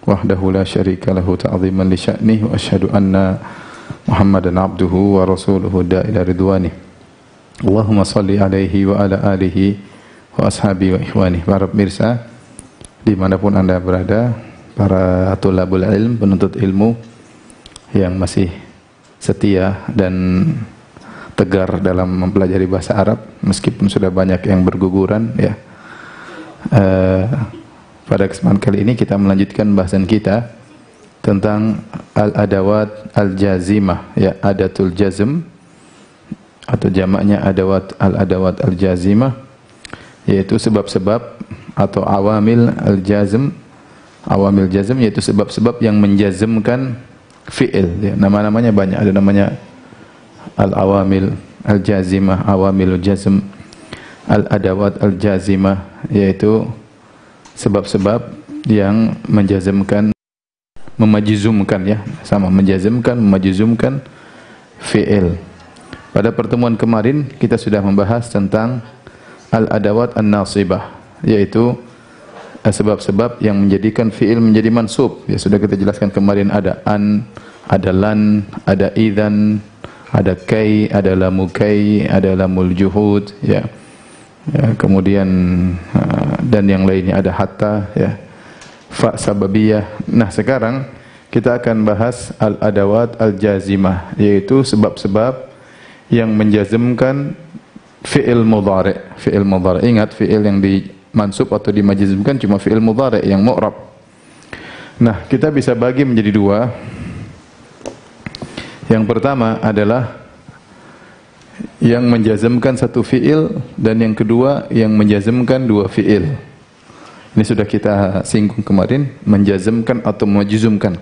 wahdahu la syarika lahu ta'ziman li sya'nih wa asyhadu anna Muhammadan abduhu wa rasuluhu da'ila ridwanih. Allahumma salli alaihi wa ala alihi wa ashabi wa ikhwani. Para pemirsa dimanapun Anda berada, para tulabul ilm, penuntut ilmu yang masih setia dan tegar dalam mempelajari bahasa Arab meskipun sudah banyak yang berguguran ya. Pada kesempatan kali ini kita melanjutkan bahasan kita tentang al-adawat al-jazimah ya, adatul jazm atau jamaknya al-adawat al-jazimah, yaitu sebab-sebab atau awamil al-jazm. Awamil jazm yaitu sebab-sebab yang menjazmkan fi'il ya. Nama-namanya banyak, ada namanya al-awamil al-jazimah, awamil jazm, al-adawat al-jazimah, yaitu sebab-sebab yang menjazmkan, memajzumkan ya, sama menjazmkan, memajzumkan fi'il. Pada pertemuan kemarin kita sudah membahas tentang al-adawat an-nasibah, yaitu sebab-sebab yang menjadikan fi'il menjadi mansub. Ya, sudah kita jelaskan kemarin, ada an, ada lan, ada idzan, ada kai, ada lamu kai, ada lamul juhud ya. Ya, kemudian dan yang lainnya ada hatta ya, fa sababiyah. Nah, sekarang kita akan bahas al-adawat al-jazimah, yaitu sebab-sebab yang menjazmkan fi'il mudhari'. Fi'il mudhari', ingat fi'il yang dimansub atau dimajzumkan cuma fi'il mudhari' yang mu'rab. Nah, kita bisa bagi menjadi dua. Yang pertama adalah yang menjazmkan satu fi'il, dan yang kedua yang menjazmkan dua fi'il. Ini sudah kita singgung kemarin, menjazmkan atau memajzumkan.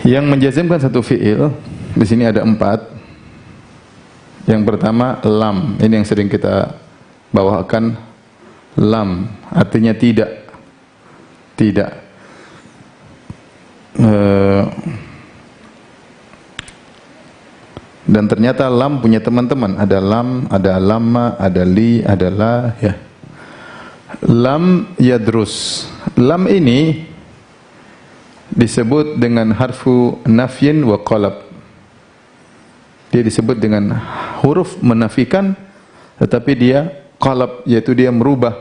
Yang menjazmkan satu fi'il di sini ada 4. Yang pertama lam, ini yang sering kita bawakan. Lam artinya tidak. Tidak. Dan ternyata lam punya teman-teman. Ada lam, ada lamma, ada li, ada la ya. Lam yadrus. Lam ini disebut dengan harfu nafyin wa qalab. Dia disebut dengan huruf menafikan, tetapi dia qalab, yaitu dia merubah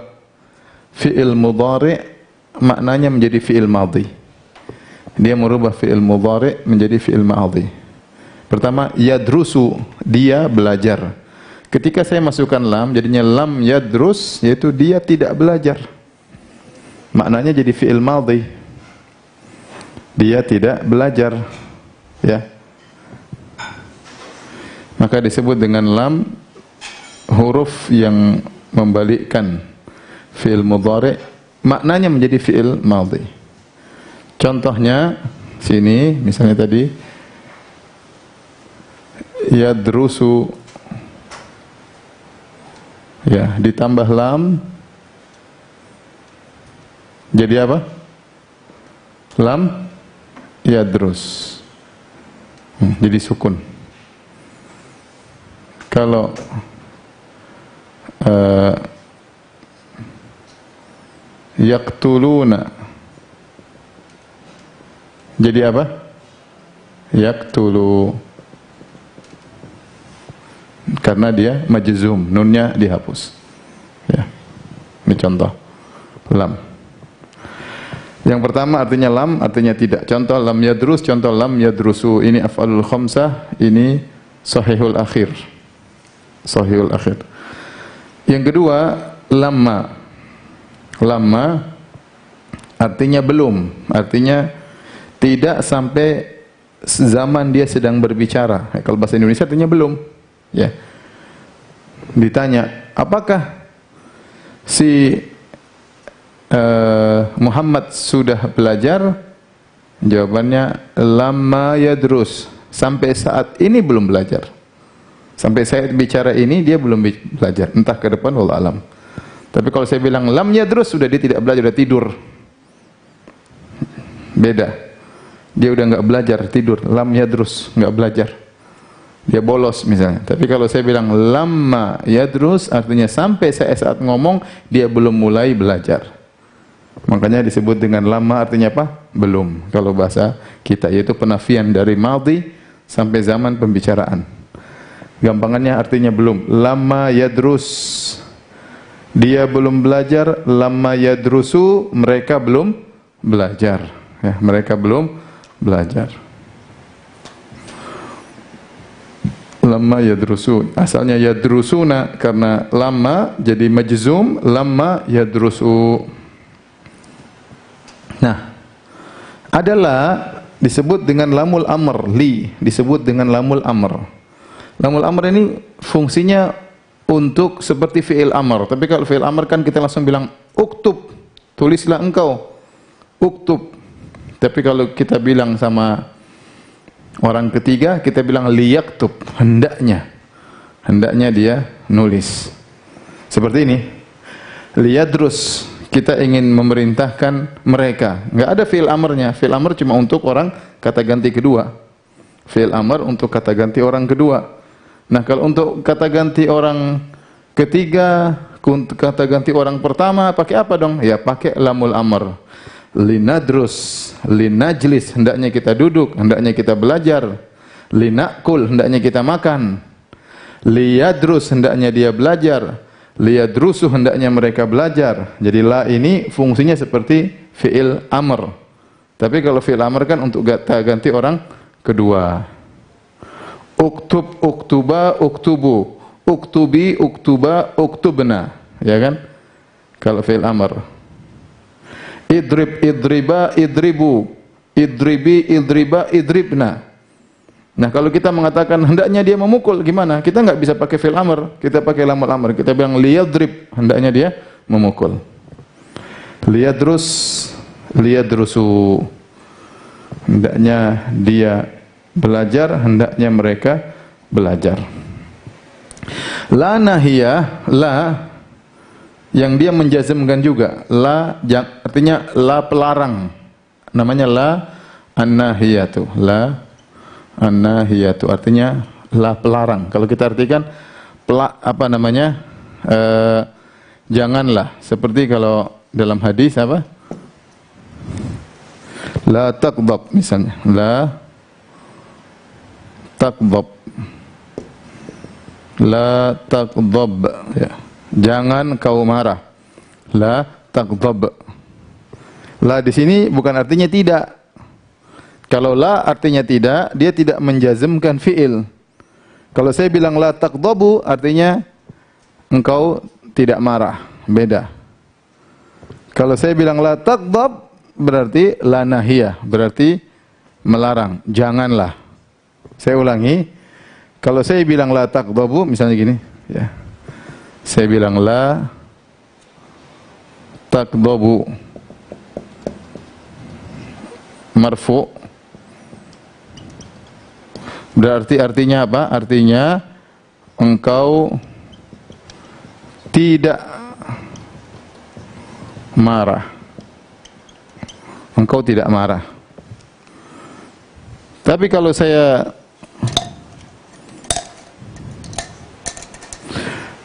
fi'il mudhari' maknanya menjadi fi'il madhi. Dia merubah fi'il mudhari' menjadi fi'il madhi. Pertama, yadrusu, dia belajar. Ketika saya masukkan lam, jadinya lam yadrus, yaitu dia tidak belajar. Maknanya jadi fi'il madhi. Dia tidak belajar. Ya. Maka disebut dengan lam, huruf yang membalikkan fi'il mudhari', maknanya menjadi fi'il madhi. Contohnya sini, misalnya tadi yadrusu ya, ditambah lam jadi apa? Lam yadrus, jadi sukun. Kalau yaktuluna jadi apa? Yaktulu, karena dia majzum, nunnya dihapus. Ya. Ini contoh lam. Yang pertama artinya lam, artinya tidak. Contoh lam yadrus, contoh lam yadrusu. Ini af'alul khamsah, ini sahihul akhir. Sahihul akhir. Yang kedua, lamma. Lamma artinya belum, artinya tidak sampai zaman dia sedang berbicara. Kalau bahasa Indonesia artinya belum. Ya. Ditanya, apakah si Muhammad sudah belajar? Jawabannya lamma yadrus, sampai saat ini belum belajar. Sampai saya bicara ini dia belum belajar. Entah ke depan wallahu alam. Tapi kalau saya bilang lam yadrus, sudah dia tidak belajar, sudah tidur. Beda. Dia udah enggak belajar, tidur. Lam yadrus, enggak belajar. Dia bolos misalnya. Tapi kalau saya bilang lamma yadrus, artinya sampai saya saat ngomong dia belum mulai belajar. Makanya disebut dengan lama artinya apa? Belum. Kalau bahasa kita yaitu penafian dari madhi sampai zaman pembicaraan. Gampangannya artinya belum. Lama yadrus. Dia belum belajar. Lama yadrusu, mereka belum belajar. Ya, mereka belum belajar. Lama yadrusu. Asalnya yadrusuna karena lama jadi majzum, lama yadrusu. Nah, adalah disebut dengan lamul amr, disebut dengan lamul amr. Lamul amr ini fungsinya untuk seperti fi'il amr. Tapi kalau fi'il amr kan kita langsung bilang uktub, tulislah engkau. Uktub. Tapi kalau kita bilang sama orang ketiga, kita bilang liyaktub, hendaknya. Hendaknya dia nulis. Seperti ini. Liyadrus, kita ingin memerintahkan mereka. Enggak ada fi'il amrnya. Fi'il amr cuma untuk orang kata ganti kedua. Fi'il amr untuk kata ganti orang kedua. Nah, kalau untuk kata ganti orang ketiga, kata ganti orang pertama, pakai apa dong? Ya, pakai lamul amr. Linadrus, linajlis, hendaknya kita duduk, hendaknya kita belajar. Linakul, hendaknya kita makan. Liyadrus, hendaknya dia belajar. Liyadrusu, hendaknya mereka belajar. Jadi la ini fungsinya seperti fi'il amr. Tapi kalau fi'il amr kan untuk ganti orang kedua. Uktub, uktuba, uktubu. Uktubi, uktuba, uktubna. Ya kan? Kalau fi'il amr. Idrib, idriba, idribu. Idribi, idriba, idribna. Nah, kalau kita mengatakan hendaknya dia memukul, gimana? Kita nggak bisa pakai fi'il amr, kita pakai lamul amr. Kita bilang liyadrib, hendaknya dia memukul. Liyadrus, liyadrusu. Hendaknya dia belajar, hendaknya mereka belajar. La nahiyah, la yang dia menjazmkan juga. La artinya la pelarang. Namanya la an-nahiyatu. La an-nahiyatu artinya la pelarang. Kalau kita artikan apa namanya? Janganlah. Seperti kalau dalam hadis apa? La taqdab misalnya. La taqdab. La taqdab ya. Jangan kau marah. La taqdab. La di sini bukan artinya tidak. Kalau la artinya tidak, dia tidak menjazmkan fi'il. Kalau saya bilang la taqdabu artinya engkau tidak marah, beda. Kalau saya bilang la taqdab berarti la nahiyah, berarti melarang, janganlah. Saya ulangi. Kalau saya bilang la taqdabu misalnya gini, ya. Saya bilang la taqdabu marfu. Berarti artinya apa? Artinya engkau tidak marah. Engkau tidak marah. Tapi kalau saya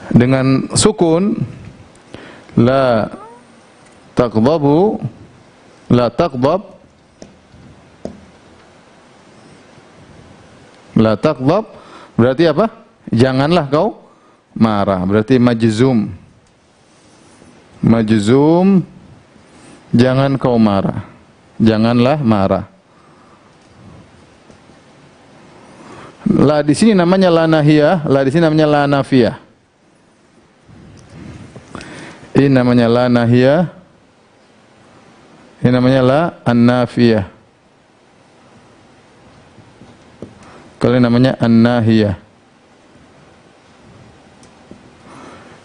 dengan sukun la taqdabu, la taqdab, la taqdab berarti apa? Janganlah kau marah. Berarti majzum. Majzum, jangan kau marah. Janganlah marah. La di sini namanya la nahiyah, la di sini namanya la nafiyah. Ini namanya la nahiyah. Ini namanya la an-nafiyah. Kalau ini namanya an-nahiyah.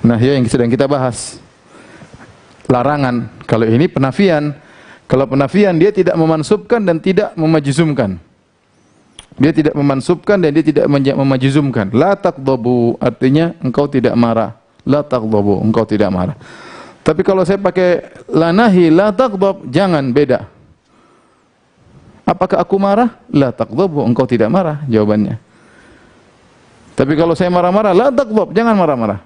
Nahiyah yang sedang kita bahas. Larangan. Kalau ini penafian. Kalau penafian dia tidak memansubkan dan tidak memajzumkan. Dia tidak memansubkan dan dia tidak memajzumkan. La taqdabu artinya engkau tidak marah. La taqdabu, engkau tidak marah. Tapi kalau saya pakai la nahi, la taqdab, jangan, beda. Apakah aku marah? La taqdabu, engkau tidak marah, jawabannya. Tapi kalau saya marah-marah, la taqdab, jangan marah-marah.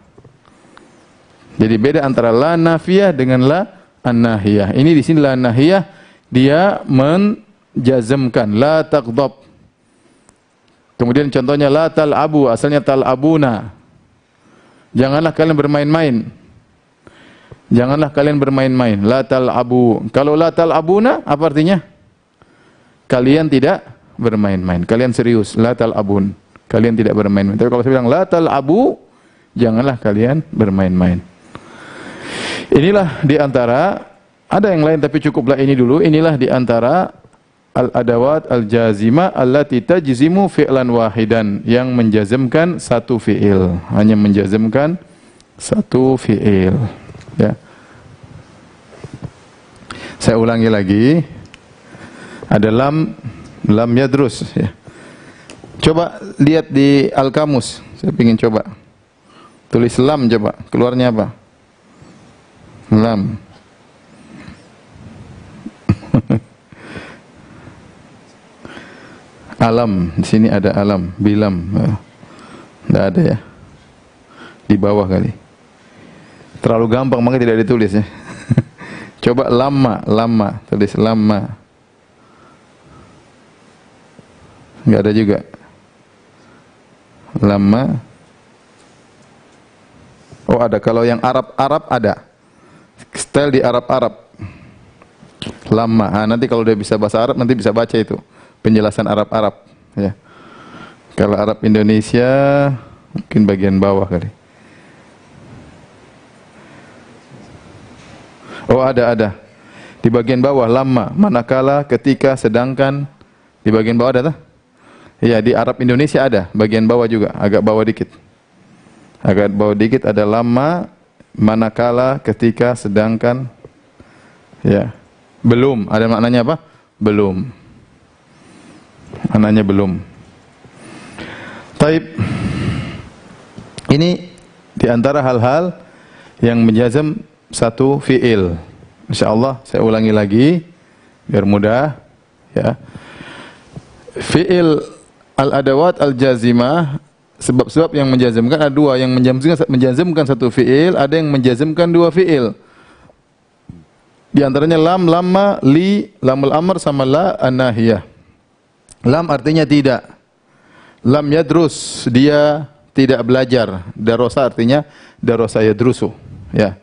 Jadi beda antara la nafiyah dengan la an-nahiyah. Ini di sini la nahiyah, dia menjazmkan la taghdab. Kemudian contohnya la tal'abu, asalnya tal'abuna. Janganlah kalian bermain-main. Janganlah kalian bermain-main. La tal'abu. Kalau la tal'abuna apa artinya? Kalian tidak bermain-main. Kalian serius. La tal'abun. Kalian tidak bermain-main. Tapi kalau saya bilang la tal'abu, janganlah kalian bermain-main. Inilah di antara, ada yang lain tapi cukuplah ini dulu. Inilah di antara al-adawat al-jazimah allati tajzimu fi'lan wahidan, yang menjazmkan satu fi'il, hanya menjazmkan satu fi'il, ya. Saya ulangi lagi. Ada lam yadrus, ya. Coba lihat di Al-Kamus. Saya ingin coba tulis lam, coba keluarnya apa? Lam. Alam, di sini ada alam, bilam. Tidak ada ya. Di bawah kali. Terlalu gampang maka tidak ditulis ya. Coba lama, tulis lama. Enggak ada juga. Lama. Oh ada, kalau yang Arab ada. Style di Arab. Lama. Nah, nanti kalau dia bisa bahasa Arab nanti bisa baca itu. Penjelasan Arab ya. Kalau Arab Indonesia mungkin bagian bawah kali. Oh ada. Di bagian bawah lama, manakala, ketika, sedangkan. Di bagian bawah ada tak? Iya, di Arab Indonesia ada, bagian bawah juga, agak bawah dikit. Agak bawah dikit ada lama, manakala, ketika, sedangkan. Ya. Belum, ada maknanya apa? Belum. Maknanya belum. Taib. Ini di antara hal-hal yang menjazm satu fi'il. Insyaallah saya ulangi lagi biar mudah ya. Fi'il al-adawat al-jazimah, sebab-sebab yang menjazmkan ada dua, yang menjazmkan satu fi'il, ada yang menjazmkan dua fi'il. Di antaranya lam, lamma, li, lamul amr sama la an-nahiyah. Lam artinya tidak. Lam yadrus, dia tidak belajar. Darosa artinya darosa yadrusu. Ya.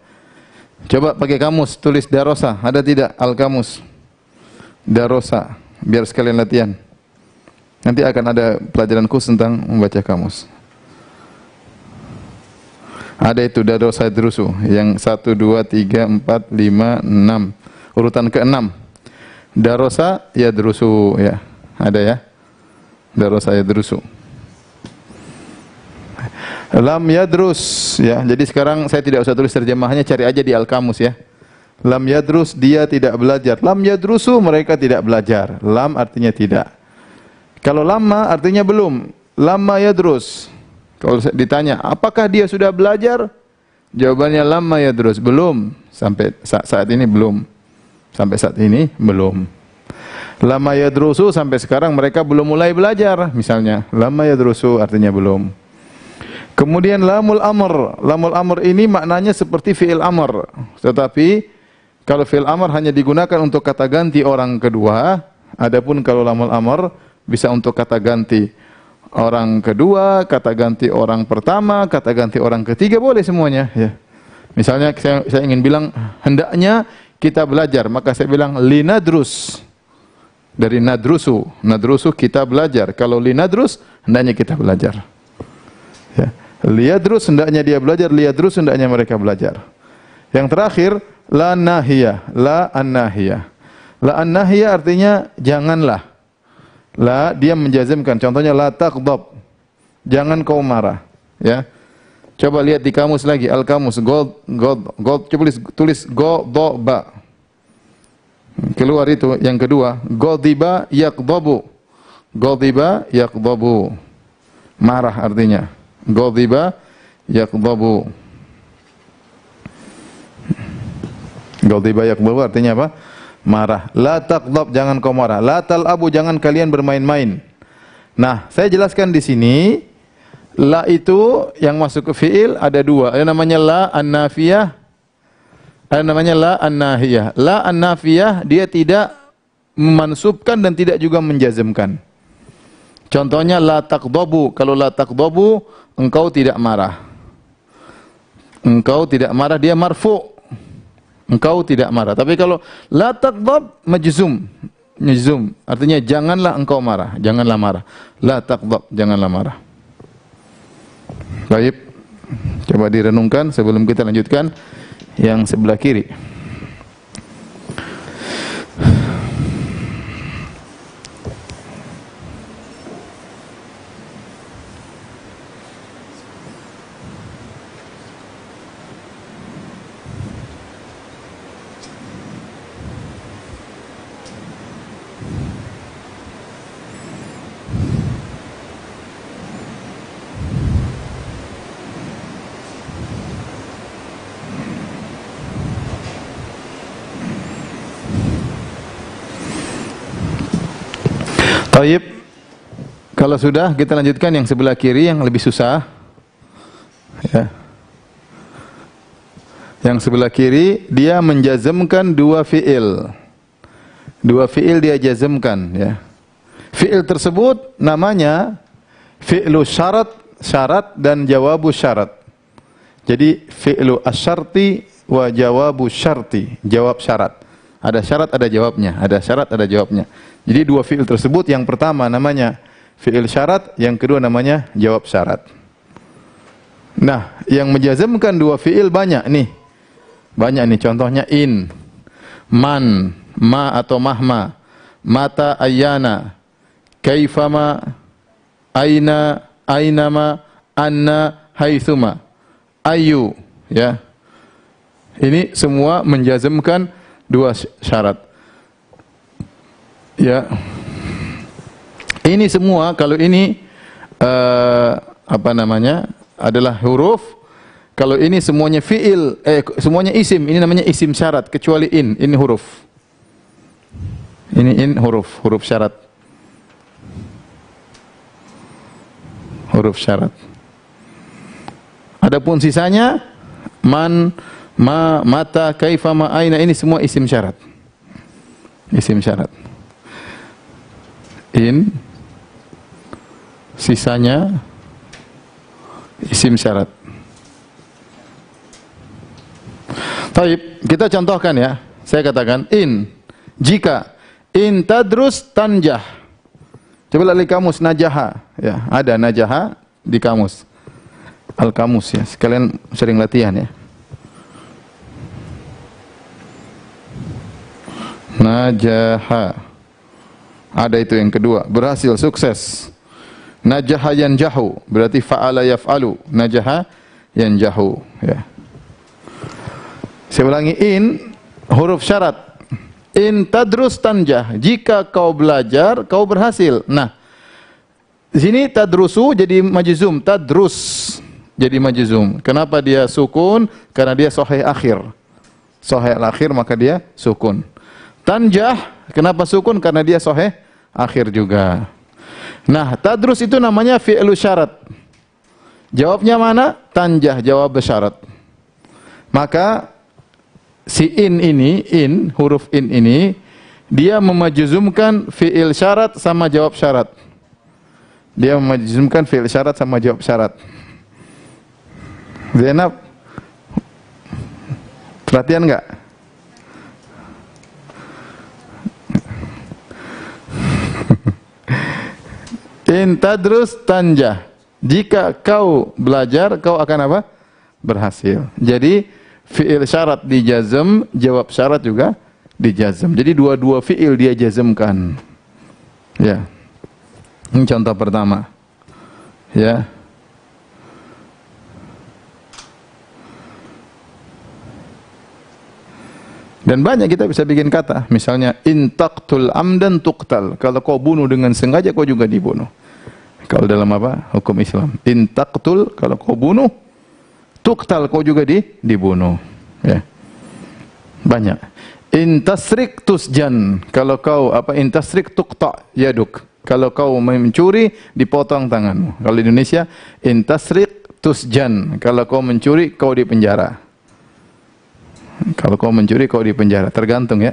Coba pakai kamus, tulis darosa. Ada tidak al-kamus? Darosa. Biar sekalian latihan. Nanti akan ada pelajaran khusus tentang membaca kamus. Ada itu darosa yadrusu. Yang 1, 2, 3, 4, 5, 6. Urutan ke-6. Darosa yadrusu. Ya. Ada ya? Darosa yadrusu. Lam yadrus ya. Jadi sekarang saya tidak usah tulis terjemahannya, cari aja di Al-Kamus ya. Lam yadrus, dia tidak belajar. Lam yadrusu, mereka tidak belajar. Lam artinya tidak. Kalau lama artinya belum. Lama yadrus. Kalau ditanya, apakah dia sudah belajar? Jawabannya lama yadrus, belum. Sampai saat ini belum. Sampai saat ini belum. Lama yadrusu, sampai sekarang mereka belum mulai belajar. Misalnya, lama yadrusu artinya belum. Kemudian lamul amr. Lamul amr ini maknanya seperti fi'il amr. Tetapi kalau fi'il amr hanya digunakan untuk kata ganti orang kedua. Adapun kalau lamul amr bisa untuk kata ganti orang kedua, kata ganti orang pertama, kata ganti orang ketiga, boleh semuanya ya. Misalnya saya ingin bilang hendaknya kita belajar, maka saya bilang linadrus. Dari nadrusu, nadrusu kita belajar. Kalau linadrus, hendaknya kita belajar. Ya. Liyadrus, hendaknya dia belajar. Liyadrus, hendaknya mereka belajar. Yang terakhir, la nahiyah, la an-nahiyah. La an-nahiyah artinya janganlah. La, dia menjazmkan. Contohnya la taghdab. Jangan kau marah. Ya. Coba lihat di kamus lagi, Al-Kamus, gold, coba tulis godba. Keluar itu yang kedua, ghadiba yaqdabu. Ghadiba yaqdabu. Marah artinya. Ghadiba yaqdabu. Ghadiba yaqdabu artinya apa? Marah. La taqdab, jangan kau marah. La tal'abu, jangan kalian bermain-main. Nah, saya jelaskan di sini, la itu yang masuk ke fi'il ada dua. Ada namanya la an-nafiyah. Ada namanya la an-nahiyah. La an-nafiyah dia tidak memansubkan dan tidak juga menjazmkan. Contohnya la taqdabu. Kalau la taqdabu, engkau tidak marah. Engkau tidak marah, dia marfu'. Engkau tidak marah. Tapi kalau la taqdab, majzum. Majzum. Artinya janganlah engkau marah. Janganlah marah. La taqdab, janganlah marah. Baik. Coba direnungkan sebelum kita lanjutkan yang sebelah kiri. Taib, kalau sudah kita lanjutkan yang sebelah kiri yang lebih susah. Ya. Yang sebelah kiri dia menjazmkan dua fiil. Dua fiil dia jazmkan, ya. Fiil tersebut namanya fi'lu syarat, syarat dan jawabu syarat. Jadi fi'lu asyarti wa jawabu syarti, jawab syarat. Ada syarat, ada jawabnya. Ada syarat, ada jawabnya. Jadi dua fi'il tersebut, yang pertama namanya fi'il syarat, yang kedua namanya jawab syarat. Nah, yang menjazmkan dua fi'il banyak nih. Banyak nih, contohnya in, man, ma atau mahma, mata ayyana, kaifama, aina, ainama, anna, haitsuma, ayu, ya. Ini semua menjazmkan dua syarat. Ya. Ini semua kalau ini apa namanya? Adalah huruf. Kalau ini semuanya fiil, semuanya isim, ini namanya isim syarat kecuali in, ini huruf. Ini in huruf, huruf syarat. Huruf syarat. Adapun sisanya man, ma, mata, kaifa, ma, aina, ini semua isim syarat. Isim syarat. In, sisanya isim syarat. Taib, kita contohkan ya. Saya katakan in, jika in tadrus tanjah. Coba lihat kamus najaha, ya, ada najaha di kamus. Al-kamus ya, sekalian sering latihan ya. Najaha. Ada itu yang kedua, berhasil, sukses. Najaha yanjahu, berarti fa'ala yaf'alu. Najaha yanjahu, ya. Saya ulangi, in huruf syarat. In tadrus tanjah, jika kau belajar kau berhasil. Nah, di sini tadrusu jadi majzum, tadrus jadi majzum. Kenapa dia sukun? Karena dia sahih akhir. Sahih akhir maka dia sukun. Tanjah, kenapa sukun? Karena dia sahih akhir juga. Nah, tadrus itu namanya fi'lu syarat. Jawabnya mana? Tanjah, jawab syarat. Maka si in ini, in, huruf in ini, dia memajzumkan fi'il syarat sama jawab syarat. Dia memajzumkan fi'il syarat sama jawab syarat. Zainab, perhatian enggak? In tadrus tanjah. Jika kau belajar, kau akan apa? Berhasil. Jadi fi'il syarat dijazm, jawab syarat juga dijazm. Jadi dua-dua fi'il dia jazmkan. Ya. Ini contoh pertama. Ya. Dan banyak kita bisa bikin kata. Misalnya in taqtul amdan tuqtal. Kalau kau bunuh dengan sengaja kau juga dibunuh. Kalau dalam apa? Hukum Islam. In taqtul, kalau kau bunuh, tuqtal, kau juga dibunuh. Ya. Banyak. In tasrik tusjan. Kalau kau apa? In tasrik tuqta yaduk. Kalau kau mencuri, dipotong tanganmu. Kalau di Indonesia, in tasrik tusjan. Kalau kau mencuri, kau dipenjara. Kalau kau mencuri kau di penjara, tergantung ya.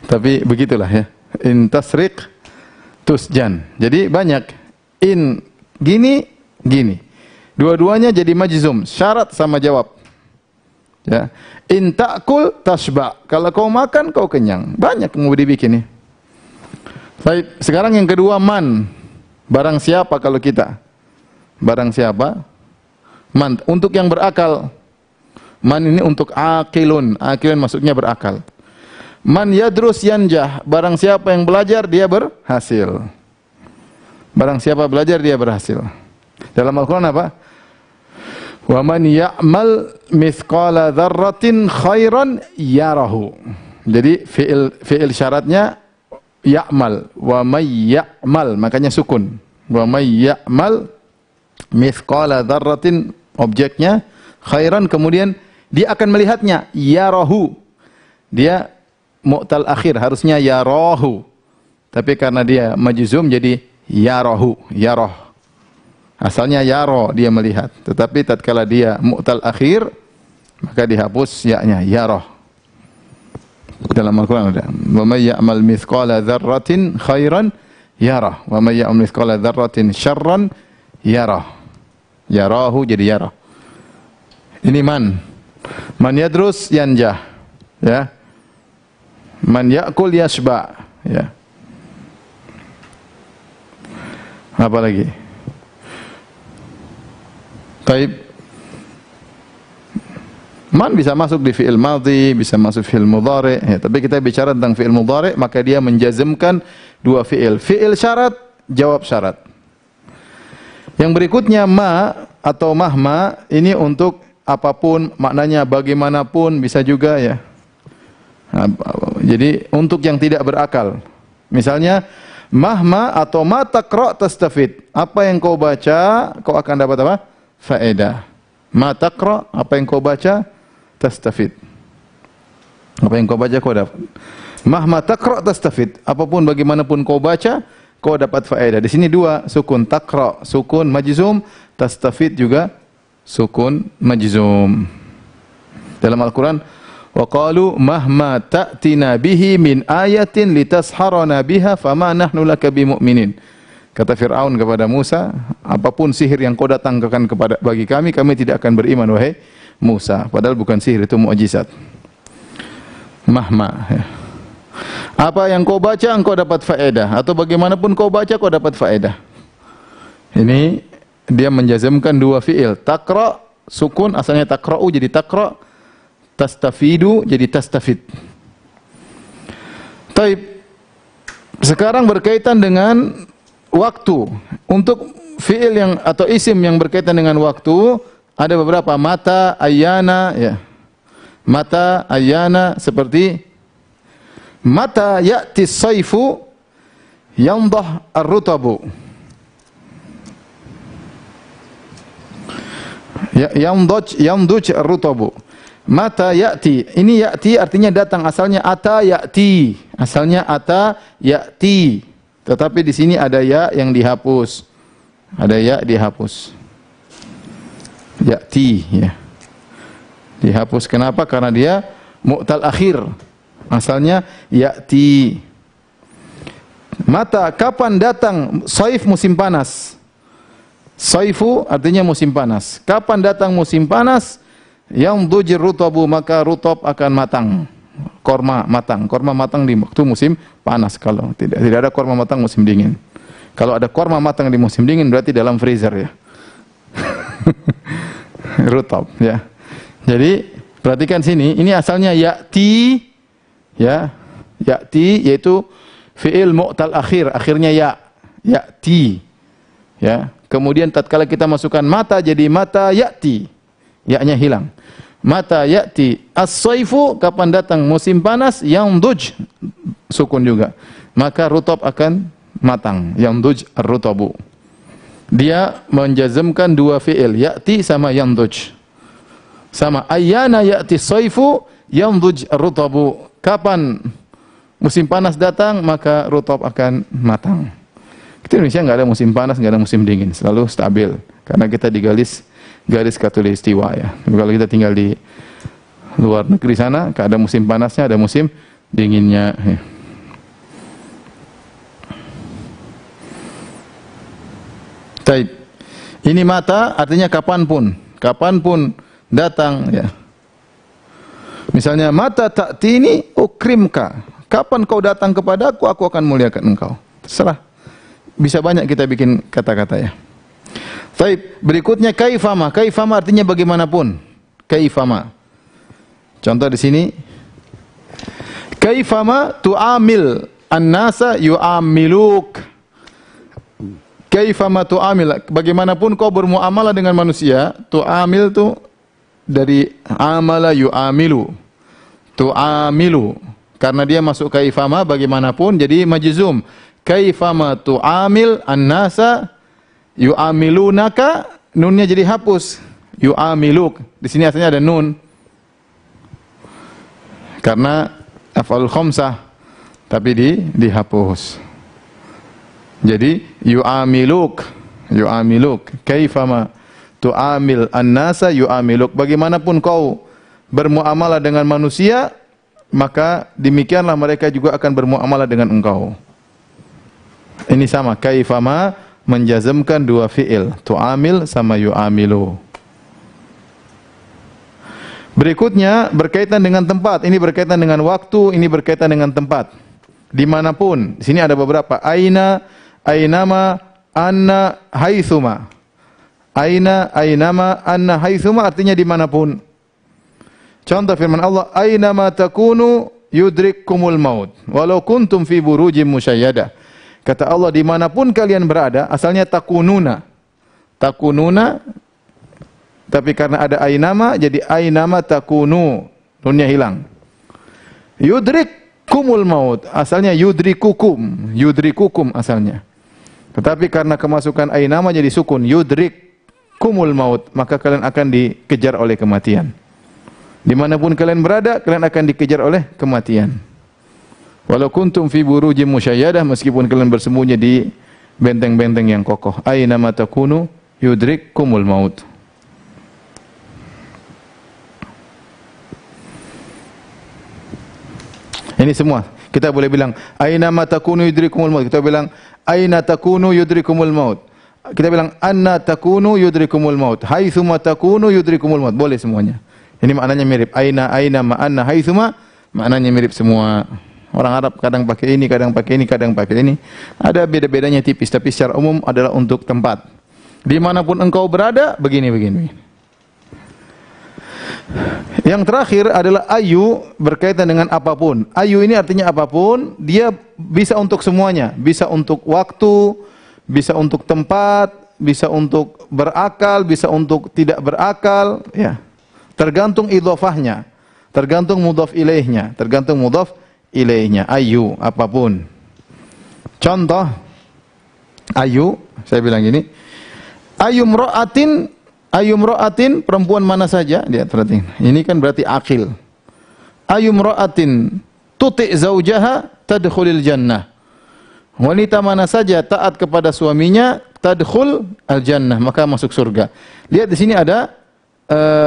Tapi begitulah ya. In tasriq tusjan. Jadi banyak in gini gini. Dua-duanya jadi majzum, syarat sama jawab. Ya. In ta'kul tashba. Kalau kau makan kau kenyang. Banyak yang mau dibikin nih. Baik, sekarang yang kedua man. Barang siapa kalau kita? Barang siapa? Man untuk yang berakal. Man ini untuk akilun. Akilun maksudnya berakal. Man yadrus yanjah. Barang siapa yang belajar dia berhasil. Barang siapa belajar dia berhasil. Dalam Al-Quran apa? Wa man ya'mal mithqala dzarratin khairan yarahu. Jadi fi'il syaratnya ya'mal. Wa may ya'mal, makanya sukun. Wa may ya'mal mithqala dzarratin, objeknya khairan, kemudian dia akan melihatnya, yarahu. Dia mu'tal akhir, harusnya yarahu. Tapi karena dia majzum jadi yarahu, yarah. Asalnya yaro, dia melihat. Tetapi tatkala dia mu'tal akhir, maka dihapus ya-nya, yarah. Dalam Al-Quran ada. Wa may ya'mal mithqala dzarratin khairan yarah. Wa may ya'mal mithqala dzarratin syarran yarah. Yarahu jadi yarah. Ini man. Man yadrus yanjah. Ya. Man ya'kul yashba. Ya. Apa lagi? Taib. Man bisa masuk di fi'il madhi, bisa masuk fi'il mudhari. Ya, tapi kita bicara tentang fi'il mudhari, maka dia menjazmkan dua fi'il. Fi'il syarat, jawab syarat. Yang berikutnya ma atau mahma, ini untuk apapun, maknanya bagaimanapun bisa juga ya. Nah, jadi untuk yang tidak berakal. Misalnya mahma atau ma taqra tastafid. Apa yang kau baca, kau akan dapat apa? Faedah. Ma taqra, apa yang kau baca, tastafid. Apa yang kau baca kau dapat. Mahma taqra tastafid. Apapun bagaimanapun kau baca, kau dapat faedah. Di sini dua sukun, taqra sukun majzum, tastafid juga sukun majzum. Dalam Al-Quran, wa qalu mahma ta'tina bihi min ayatin litasharana biha fama nahnu laka bimu'minin. Kata Fir'aun kepada Musa, apapun sihir yang kau datangkan kepada bagi kami tidak akan beriman wahai Musa. Padahal bukan sihir, itu mukjizat. Mahma. Ya. Apa yang kau baca engkau dapat faedah, atau bagaimanapun kau baca kau dapat faedah. Ini dia menjazmkan dua fi'il. Taqra sukun, asalnya taqra'u jadi taqra', tastafidu jadi tastafid. Taib. Sekarang berkaitan dengan waktu. Untuk fi'il yang atau isim yang berkaitan dengan waktu ada beberapa, mata, ayyana ya. Mata, ayyana, seperti mata ya'ti saifu yandah ar-rutabu. Ya, yanduj ar-rutabu. Mata ya'ti. Ini ya'ti artinya datang, asalnya ata ya'ti. Asalnya ata ya'ti. Tetapi di sini ada ya yang dihapus. Ada ya dihapus. Ya'ti ya. Dihapus kenapa? Karena dia mu'tal akhir. Asalnya ya'ti. Mata, kapan datang saif, musim panas. Saifu artinya musim panas. Kapan datang musim panas? Yang dujir rutabu, maka rutab akan matang. Korma matang. Korma matang di waktu musim panas. Kalau tidak ada korma matang musim dingin. Kalau ada korma matang di musim dingin berarti dalam freezer ya. Rutab ya. Jadi perhatikan sini, ini asalnya ya'ti ya. Ya'ti yaitu fi'il mu'tal akhir, akhirnya ya. Ya'ti ya. Kemudian tatkala kita masukkan mata jadi mata ya'ti. Ya-nya hilang. Mata ya'ti as-saifu, kapan datang musim panas, yanduj sukun juga. Maka rutab akan matang, yanduj ar-rutabu. Dia menjazmkan dua fi'il, ya'ti sama yanduj. Sama ayyana ya'ti saifu yanduj ar-rutabu. Kapan musim panas datang, maka rutab akan matang. Kita Indonesia enggak ada musim panas, enggak ada musim dingin, selalu stabil. Karena kita di garis katulistiwa ya. Kalau kita tinggal di Luar negeri sana ada musim panasnya, ada musim dinginnya. Taib. Ini mata artinya kapanpun datang ya. Misalnya mata ta'tini ukrimka. Kapan kau datang kepadaku, aku akan muliakan engkau. Terserah. Bisa banyak kita bikin kata-kata ya. Taib. Berikutnya kaifama. Kaifama artinya bagaimanapun. Kaifama. Contoh di sini. Kaifama tu'amil an-nasa yu'amiluk. Kaifama tu'amil, bagaimanapun kau bermuamalah dengan manusia, tu'amil tu dari amala yu'amilu. Tu'amilu. Karena dia masuk kaifama bagaimanapun jadi majzum. Kaifama tu'amil an-nasa yu'amilunaka, nunnya jadi hapus. Yu'amiluk. Di sini asalnya ada nun. Karena af'al khamsah tapi dihapus. Jadi yu'amiluk kaifama tu'amil an-nasa yu'amiluk, bagaimanapun kau bermuamalah dengan manusia maka demikianlah mereka juga akan bermuamalah dengan engkau. Ini sama, kaifama menjazmkan dua fiil, tu'amil sama yu'amilu. Berikutnya berkaitan dengan tempat, ini berkaitan dengan waktu, ini berkaitan dengan tempat. Dimanapun, di sini ada beberapa. Aina, ainama, anna, haitsuma. Aina, ainama, anna, haitsuma artinya dimanapun. Contoh firman Allah, ainama takunu yudrikkumul maut walau kuntum fi burujim musyayyada. Kata Allah, dimanapun kalian berada, asalnya takununa. Takununa, tapi karena ada ainama jadi ainama takunu, nunnya hilang. Yudrikkumul maut, asalnya yudrikukum asalnya. Tetapi karena kemasukan ainama jadi sukun, yudrikkumul maut, maka kalian akan dikejar oleh kematian. Dimanapun kalian berada, kalian akan dikejar oleh kematian. Walau kuntum fi burujim musyayyadah, meskipun kalian bersembunyi di benteng-benteng yang kokoh. Ainama takunu yudrikkumul maut. Ini semua. Kita boleh bilang aina ma takunu yudrikumul maut. Kita bilang aina takunu yudrikumul maut. Kita bilang anna takunu yudrikumul maut. Haitsu ma takunu yudrikumul maut. Boleh semuanya. Ini maknanya mirip. Aina ma anna haitsu ma maknanya mirip semua. Orang Arab kadang pakai ini, kadang pakai ini, kadang pakai ini. Ada beda-bedanya tipis, tapi secara umum adalah untuk tempat. Dimanapun engkau berada, begini. Yang terakhir adalah ayu, berkaitan dengan apapun. Ayu ini artinya apapun, dia bisa untuk semuanya. Bisa untuk waktu, bisa untuk tempat, bisa untuk berakal, bisa untuk tidak berakal. Ya. Tergantung idhofahnya, tergantung mudhaf ilaihnya, ayu, apapun. Contoh, ayu, saya bilang gini, Ayumra'atin, perempuan mana saja, lihat perhatiin. Ini kan berarti akil. Ayumra'atin tuti' zaujaha tadkhulil jannah. Wanita mana saja taat kepada suaminya, tadkhul al jannah, maka masuk surga. Lihat di sini ada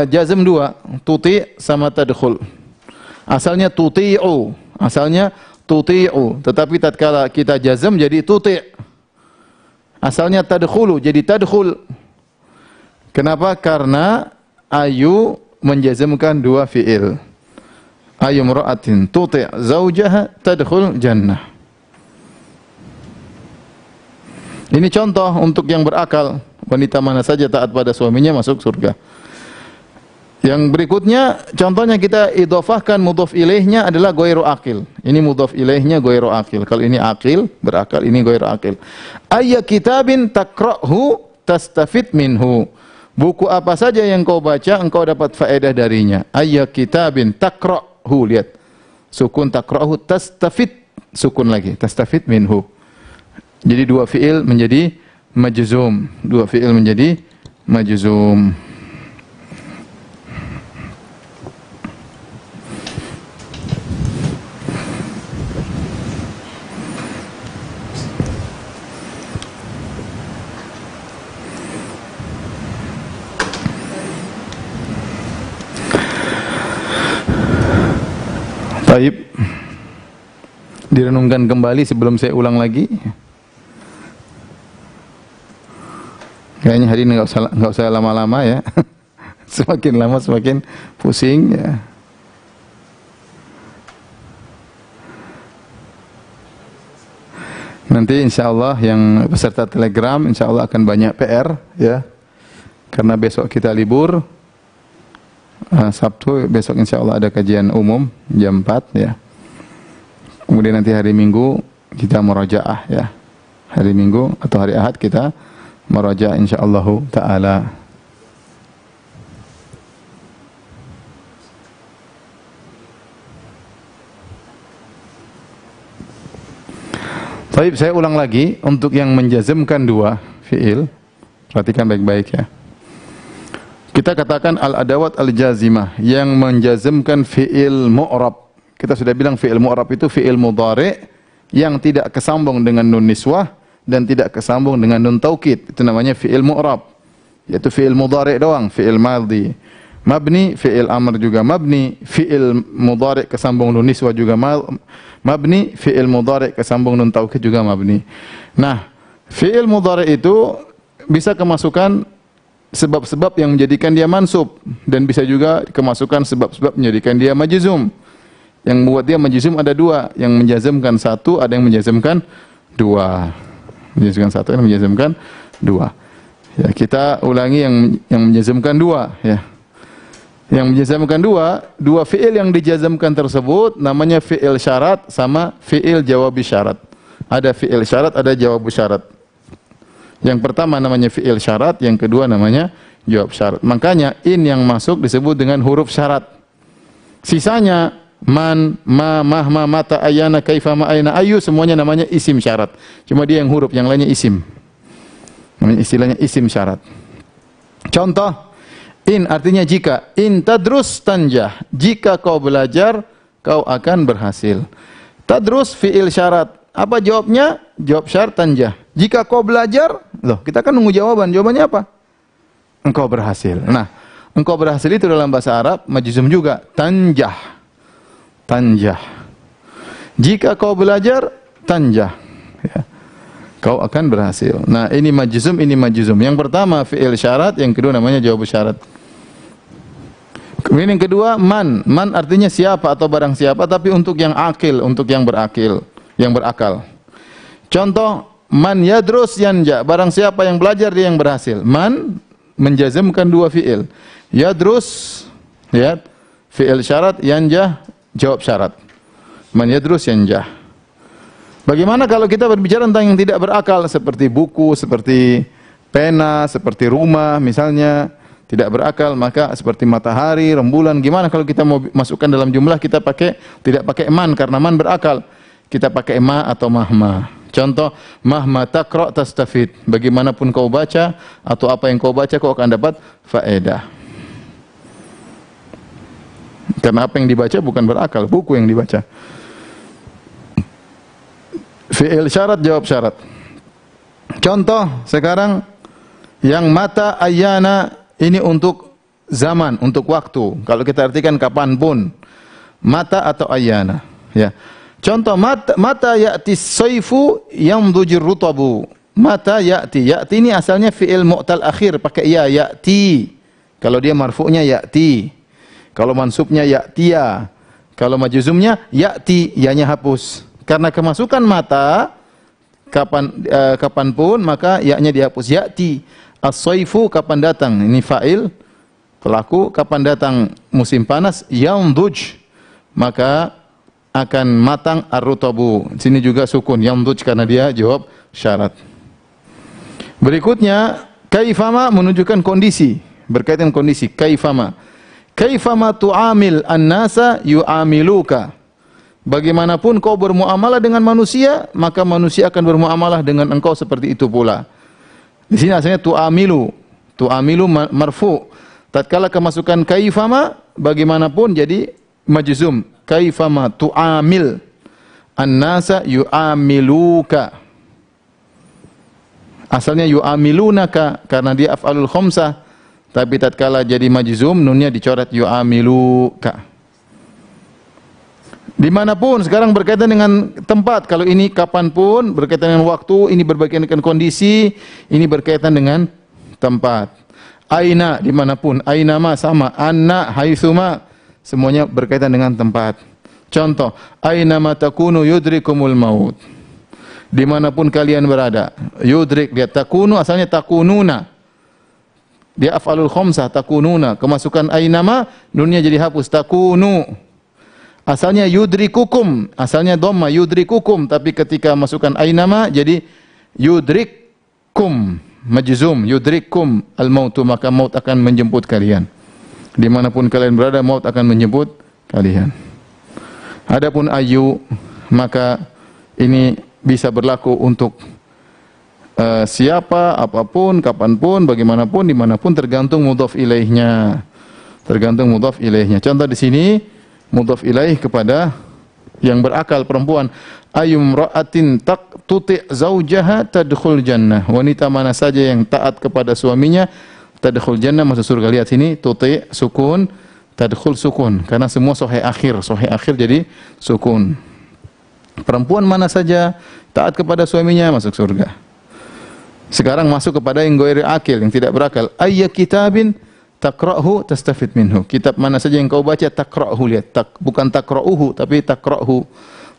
jazm dua, tuti' sama tadkhul. Asalnya tuti'u, tetapi tatkala kita jazm jadi tuti'. Asalnya tadkhulu, jadi tadkhul. Kenapa? Karena ayu menjazmkan dua fiil. Ayumra'atin tuti' zaujaha tadkhul jannah. Ini contoh untuk yang berakal. Wanita mana saja taat pada suaminya masuk surga. Yang berikutnya, contohnya kita idhofahkan mudhaf ilaihnya adalah ghairu aqil. Ini mudhaf ilaihnya ghairu aqil. Kalau ini aqil, berakal, ini ghairu aqil. Ayya kitabin takra'hu tastafid minhu. Buku apa saja yang kau baca, engkau dapat faedah darinya. Ayya kitabin takra'hu, lihat. Sukun takra'hu, tastafid, sukun lagi, tastafid minhu. Jadi dua fiil menjadi majzum. Direnungkan kembali sebelum saya ulang lagi. Kayaknya hari ini nggak usah lama-lama ya. Semakin lama semakin pusing ya. Nanti insya Allah yang peserta Telegram insya Allah akan banyak PR ya. Karena besok kita libur. Sabtu besok insya Allah ada kajian umum jam 4 ya. Kemudian nanti hari Minggu kita murajaah ya. Hari Minggu atau hari Ahad kita murajaah insyaallah taala. Baik, saya ulang lagi untuk yang menjazmkan dua fiil. Perhatikan baik-baik ya. Kita katakan al-adawat al-jazimah yang menjazmkan fiil mu'rab. Kita sudah bilang fiil mu'rab itu fiil mudhari' yang tidak kesambung dengan nun niswah dan tidak kesambung dengan nun taukid. Itu namanya fiil mu'rab. Yaitu fiil mudhari' doang, fiil madhi. Mabni, fiil amr juga mabni, fiil mudhari' kesambung nun niswah juga mabni, fiil mudhari' kesambung nun taukid juga mabni. Nah, fiil mudhari' itu bisa kemasukan sebab-sebab yang menjadikan dia mansub dan bisa juga kemasukan sebab-sebab menjadikan dia majzum. Yang membuat dia majzum ada dua, yang menjazmkan satu, ada yang menjazmkan dua. Menjazmkan satu, yang menjazmkan dua. Ya, kita ulangi yang menjazmkan dua ya. Yang menjazmkan dua fiil yang dijazmkan tersebut namanya fiil syarat sama fiil jawab syarat. Ada fiil syarat, ada jawab syarat. Yang pertama namanya fiil syarat, yang kedua namanya jawab syarat. Makanya in yang masuk disebut dengan huruf syarat. Sisanya man, ma, mahma, mata, ayana, kaifa, ma, aina, ayu semuanya namanya isim syarat. Cuma dia yang huruf, yang lainnya isim. Namanya istilahnya isim syarat. Contoh, in artinya jika. In tadrus tanjah. Jika kau belajar, kau akan berhasil. Tadrus fiil syarat. Apa jawabnya? Jawab syarat tanjah. Jika kau belajar, loh, kita kan nunggu jawaban. Jawabannya apa? Engkau berhasil. Nah, engkau berhasil itu dalam bahasa Arab majzum juga, tanjah. Tanjah. Jika kau belajar, tanjah. Ya. Kau akan berhasil. Nah, ini majzum, ini majzum. Yang pertama fi'il syarat, yang kedua namanya jawab syarat. Kemudian yang kedua man. Man artinya siapa atau barang siapa, tapi untuk yang akil, untuk yang berakil, yang berakal. Contoh, man yadrus yanja, barang siapa yang belajar dia yang berhasil. Man menjazmkan dua fiil. Yadrus ya, fiil syarat, yanja jawab syarat. Man yadrus yanja. Bagaimana kalau kita berbicara tentang yang tidak berakal seperti buku, seperti pena, seperti rumah misalnya, tidak berakal, maka seperti matahari, rembulan. Gimana kalau kita mau masukkan dalam jumlah, kita tidak pakai man karena man berakal. Kita pakai ma atau mahma. Contoh, mahma taqra tastafid. Bagaimanapun kau baca atau apa yang kau baca, kau akan dapat faedah. Karena apa yang dibaca bukan berakal, buku yang dibaca. Fi'il syarat, jawab syarat. Contoh, sekarang yang mata ayana ini untuk zaman, untuk waktu. Kalau kita artikan kapanpun. Mata atau ayana. Ya. Contoh, mata ya'ti saifu yamdujir rutabu. Mata ya'ti. Ya'ti ini asalnya fi'il mu'tal akhir. Pakai ya, ya'ti. Kalau dia marfu'nya ya'ti. Kalau mansubnya ya'tiya. Kalau majzumnya ya'ti. Ya-nya hapus. Karena kemasukan mata, kapanpun, maka ya-nya dihapus. Ya'ti. As-saifu kapan datang. Ini fa'il. Pelaku. Kapan datang musim panas. Yamduj. Maka akan matang ar-rutabu. Sini juga sukun yamduj karena dia jawab syarat. Berikutnya kaifama menunjukkan kondisi, berkaitan kondisi. Kaifama. Kaifama tu'amil an-nasa yu'amiluka. Bagaimanapun kau bermuamalah dengan manusia, maka manusia akan bermuamalah dengan engkau seperti itu pula. Di sini asalnya tu'amilu. Tu'amilu marfu. Tatkala kemasukan kaifama, bagaimanapun jadi majzum. Kaifama tu'amil an-nasa yu'amiluka. Asalnya yu'amilunaka karena dia af'alul khamsah, tapi tatkala jadi majzum nunnya dicoret yu'amiluka. Dimanapun, sekarang berkaitan dengan tempat. Kalau ini kapanpun, berkaitan dengan waktu. Ini berkaitan dengan kondisi. Ini berkaitan dengan tempat. Aina, dimanapun. Aina ma sama. Anna, haitsuma, semuanya berkaitan dengan tempat. Contoh, aina ma takunu yudrikumul maut. Dimanapun kalian berada. Yudrik, lihat takunu, asalnya takununa. Dia af'alul khamsah, takununa. Kemasukan aina ma, nunnya jadi hapus. Takunu. Asalnya yudrikukum, asalnya dhamma yudrikukum, tapi ketika masukkan ainama jadi yudrikkum, majzum, yudrikkum al-mautu, maka maut akan menjemput kalian. Dimanapun kalian berada, maut akan menjemput kalian. Adapun ayu, maka ini bisa berlaku untuk siapa, apapun, kapanpun, bagaimanapun, dimanapun, tergantung mudhaf ilaihnya. Tergantung mudhaf ilaihnya. Contoh di sini mudhaf ilaih kepada yang berakal perempuan. Ayyum ra'atin tuti' zaujaha tadkhul jannah. Wanita mana saja yang taat kepada suaminya tadkhul jannah, masuk surga. Lihat sini, tuti' sukun, tadkhul sukun, karena semua sahih akhir jadi sukun. Perempuan mana saja taat kepada suaminya masuk surga. Sekarang masuk kepada yang ghairi akil, yang tidak berakal. Ayya kitabin taqra'hu tastafid minhu. Kitab mana saja yang kau baca, taqra'hu, lihat, bukan taqra'uhu tapi taqra'hu.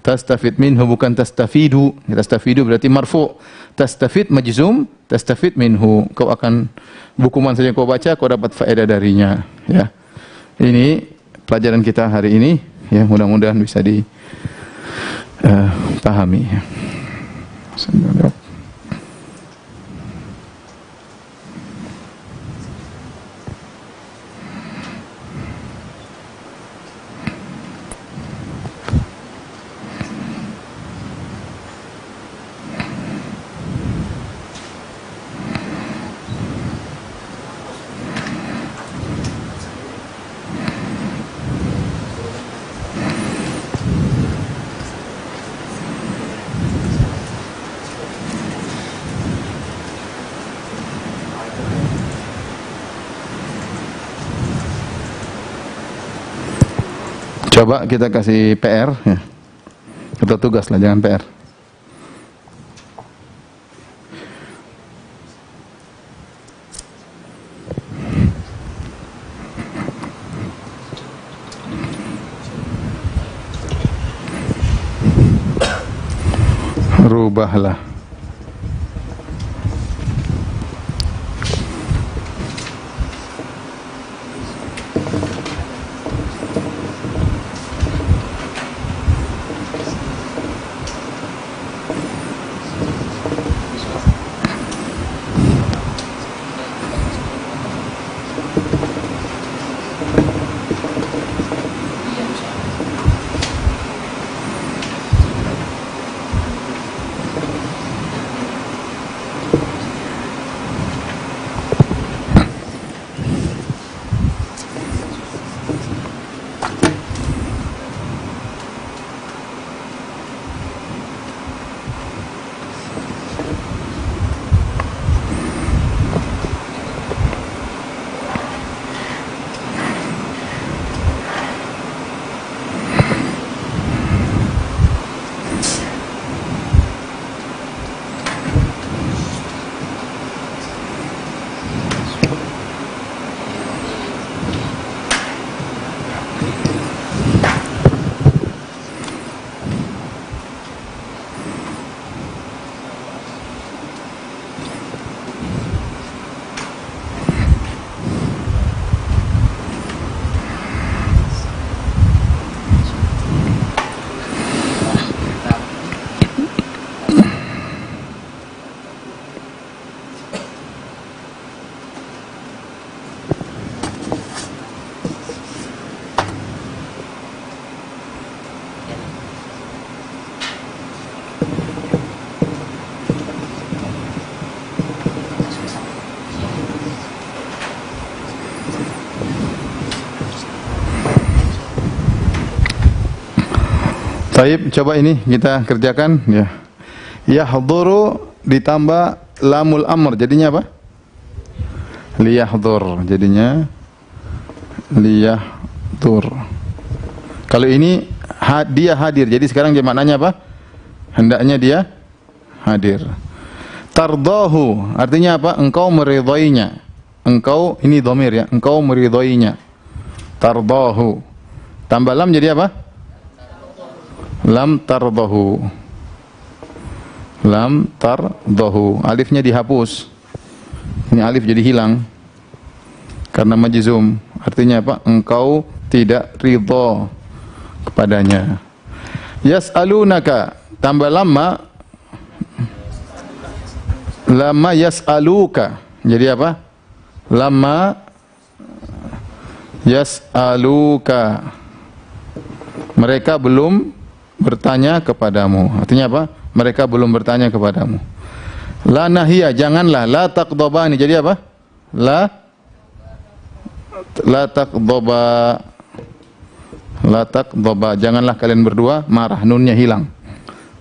Tastafid minhu bukan tastafidu. Tastafidu berarti marfu'. Tastafid majzum, tastafid minhu. Kau akan, buku mana saja yang kau baca, kau dapat faedah darinya, ya. Ini pelajaran kita hari ini, ya, mudah-mudahan bisa dipahami. Coba kita kasih PR, ya. Atau tugas lah, jangan PR. Rubahlah. Baik, coba ini kita kerjakan, ya. Yahduru ditambah lamul amr, jadinya apa? Liyahdur, jadinya liyahdur. Kalau ini dia hadir. Jadi sekarang dia maknanya apa? Hendaknya dia hadir. Tardahu artinya apa? Engkau meridhoinya. Engkau, ini dhamir ya, engkau meridhoinya. Tardahu. Tambah lam jadi apa? Lam tardahu. Lam tardahu. Alifnya dihapus. Ini alif jadi hilang karena majzum. Artinya apa? Engkau tidak ridho kepadanya. Yas'alunaka, tambah lama yas'aluka. Jadi apa? Lama yas'aluka. Mereka belum bertanya kepadamu. Artinya apa? Mereka belum bertanya kepadamu. La nahiyah, janganlah. La taqdhabani. Jadi apa? La taqdhaba. La taqdhaba. Janganlah kalian berdua marah. Nunnya hilang.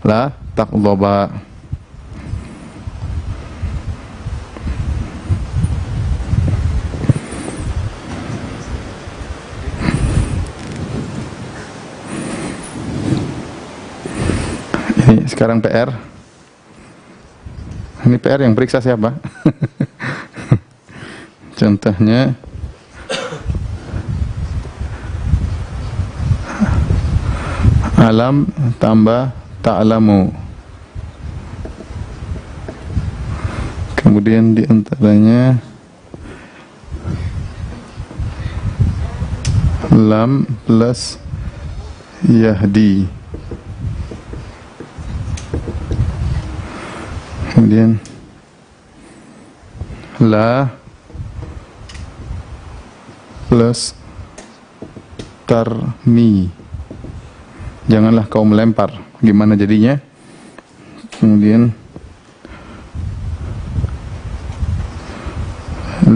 La taqdhaba. Ini sekarang PR. Ini PR yang periksa siapa? Contohnya alam tambah ta'lamu. Kemudian di antaranya lam plus yahdi. Kemudian la plus tarmi. Janganlah kau melempar. Gimana jadinya? Kemudian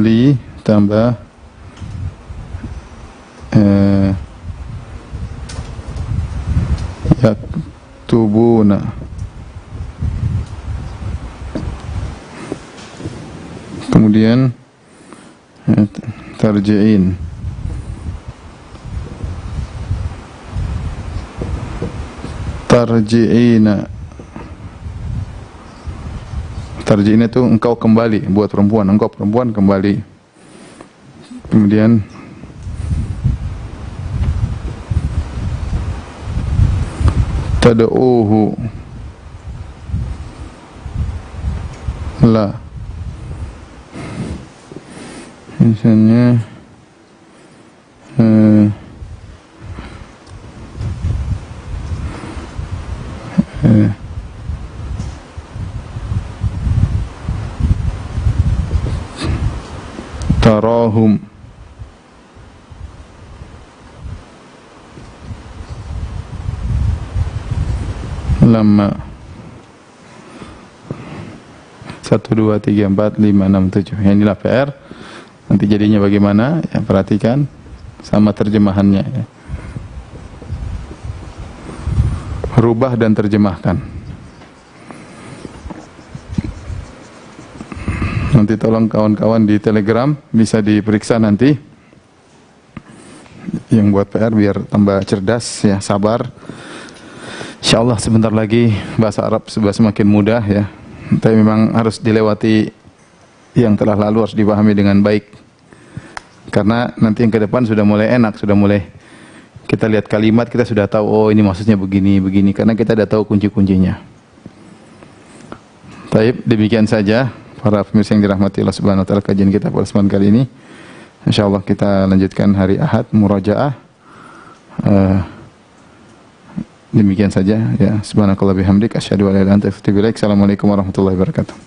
li tambah yaktubuna. Kemudian tarji'in. Tarji'ina. Tarji'ina itu engkau kembali. Buat perempuan, engkau perempuan kembali. Kemudian tad'uhu. La. Misalnya tarahum. Lama 1, 2, 3, 4, 5, 6, 7. Inilah PR. Nanti jadinya bagaimana? Ya, perhatikan sama terjemahannya. Ya. Rubah dan terjemahkan. Nanti tolong kawan-kawan di Telegram bisa diperiksa nanti. Yang buat PR biar tambah cerdas ya, sabar. Insyaallah sebentar lagi bahasa Arab sudah semakin mudah ya. Tapi memang harus dilewati yang telah lalu, harus dipahami dengan baik. Karena nanti yang ke depan sudah mulai enak, sudah mulai kita lihat kalimat, kita sudah tahu, oh ini maksudnya begini, begini. Karena kita sudah tahu kunci-kuncinya. Baik, demikian saja para pemirsa yang dirahmati Allah Subhanahu wa taala, kajian kita pada kesempatan kali ini. Insyaallah kita lanjutkan hari Ahad murajaah. Demikian saja ya. Subhanakallah bihamdik asyhadu an la ilaha illa anta astaghfiruka wa atubu ilaik. Assalamualaikum warahmatullahi wabarakatuh.